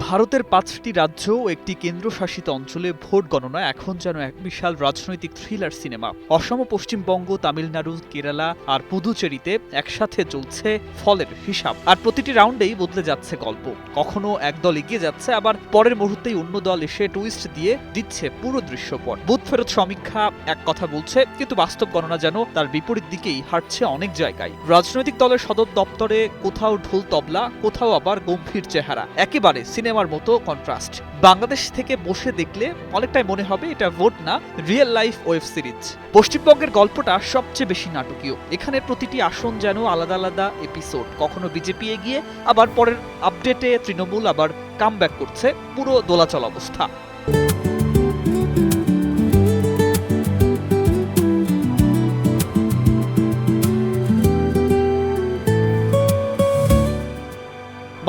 ভারতের ৫টি রাজ্য ও একটি কেন্দ্রশাসিত অঞ্চলে ভোট গণনা এখন যেন এক বিশাল রাজনৈতিক থ্রিলার সিনেমা। অসম, পশ্চিমবঙ্গ, তামিলনাড়ু, কেরালা আর পুদুচেরিতে একসাথে চলছে ফলের হিসাব। আর প্রতিটি রাউন্ডেই বদলে যাচ্ছে গল্প। কখনো এক দল এগিয়ে যাচ্ছে, আবার পরের মুহূর্তেই অন্য দল এসে টুইস্ট দিয়ে দিচ্ছে পুরো দৃশ্যপট। বুথ ফেরত সমীক্ষা এক কথা বলছে, কিন্তু বাস্তব গণনা যেন তার বিপরীত দিকেই হাঁটছে অনেক জায়গায়। রাজনৈতিক দলের সদর দপ্তরে কোথাও ঢোল তবলা, কোথাও আবার গম্ভীর চেহারা, একেবারে সিনেমার মতো কন্ট্রাস্ট। বাংলাদেশ থেকে বসে দেখলে অনেকটাই মনে হবে এটা ভোট না, রিয়েল লাইফ ওয়েব সিরিজ। পশ্চিমবঙ্গের গল্পটা সবচেয়ে বেশি নাটকীয়। এখানে প্রতিটি আসন যেন আলাদা আলাদা এপিসোড। কখনো বিজেপি এগিয়ে, আবার পরের আপডেটে তৃণমূল আবার কামব্যাক করছে। পুরো দোলাচল অবস্থা।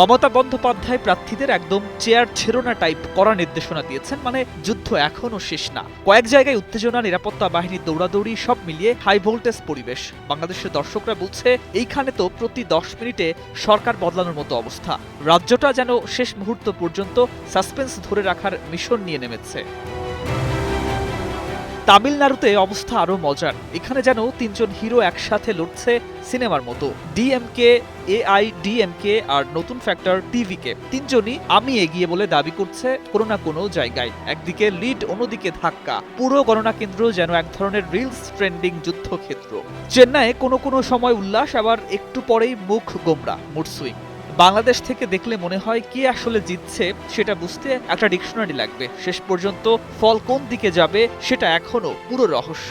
মমতা বন্দ্যোপাধ্যায় প্রার্থীদের একদম চেয়ার ছেড়ো না টাইপ করা নির্দেশনা দিয়েছেন, মানে যুদ্ধ এখনো শেষ না। কয়েক জায়গায় উত্তেজনা, নিরাপত্তা বাহিনীর দৌড়াদৌড়ি, সব মিলিয়ে হাই ভোল্টেজ পরিবেশ। বাংলাদেশের দর্শকরা বলছে এইখানে তো প্রতি 10 মিনিটে সরকার বদলানোর মতো অবস্থা। রাজ্যটা যেন শেষ মুহূর্ত পর্যন্ত সাসপেন্স ধরে রাখার মিশন নিয়ে নেমেছে। তামিলনাড়ুতে অবস্থা আরো মজার। এখানে যেন 3জন হিরো একসাথে লড়ছে সিনেমার মতো। ডিএমকে, এআইডিএমকে আর নতুন ফ্যাক্টর টিভিকে, তিনজনই আমি এগিয়ে বলে দাবি করছে কোনো না কোনো জায়গায়। একদিকে লিড, অন্যদিকে ধাক্কা। পুরো গণনা কেন্দ্র যেন এক ধরনের রিলস ট্রেন্ডিং যুদ্ধক্ষেত্র। চেন্নাইয়ে কোনো কোনো সময় উল্লাস, আবার একটু পরেই মুখ গোমরা, মুড সুইং। বাংলাদেশ থেকে দেখলে মনে হয় কে আসলে জিতছে সেটা বুঝতে একটা ডিকশনারি লাগবে। শেষ পর্যন্ত ফল কোন দিকে যাবে সেটা এখনো পুরো রহস্য।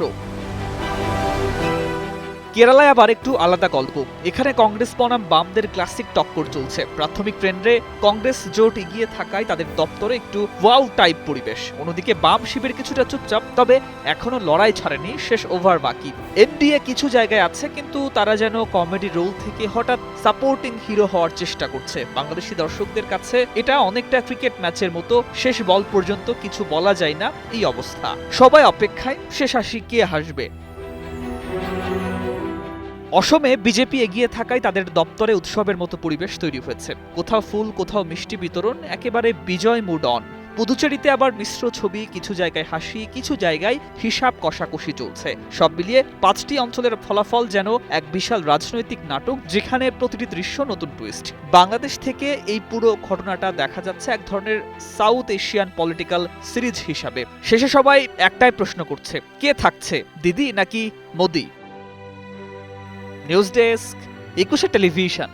কেরালায় আবার একটু আলাদা গল্প। এখানে কংগ্রেস বনাম বামদের ক্লাসিক টক্কর চলছে। প্রাথমিক ট্রেন্ডে কংগ্রেস জোট এগিয়ে থাকায় তাদের দপ্তরে একটু ওয়াও টাইপ পরিবেশ। অন্যদিকে বাম শিবির কিছুটা চুপচাপ, তবে এখনো লড়াই ছাড়েনি, শেষ ওভার বাকি। এনডিএ কিছু জায়গায় আছে, কিন্তু তারা যেন কমেডি রোল থেকে হঠাৎ সাপোর্টিং হিরো হওয়ার চেষ্টা করছে। বাংলাদেশি দর্শকদের কাছে এটা অনেকটা ক্রিকেট ম্যাচের মতো, শেষ বল পর্যন্ত কিছু বলা যায় না এই অবস্থা। সবাই অপেক্ষায় শেষ হাসি কে হাসবে। অসমে বিজেপি এগিয়ে থাকায় তাদের দপ্তরে উৎসবের মতো পরিবেশ তৈরি হয়েছে। কোথাও ফুল, কোথাও মিষ্টি বিতরণ, একেবারে বিজয় মুড অন। পুদুচেরিতে আবার মিশ্র ছবি, কিছু জায়গায় হাসি, কিছু জায়গায় হিসাব কষাকষি চলছে। সব মিলিয়ে 5টি অঞ্চলের ফলাফল যেন এক বিশাল রাজনৈতিক নাটক, যেখানে প্রতিটি দৃশ্য নতুন টুইস্ট। বাংলাদেশ থেকে এই পুরো ঘটনাটা দেখা যাচ্ছে এক ধরনের সাউথ এশিয়ান পলিটিক্যাল সিরিজ হিসাবে। শেষে সবাই একটাই প্রশ্ন করছে, কে থাকছে, দিদি নাকি মোদি? News desk, 21 television.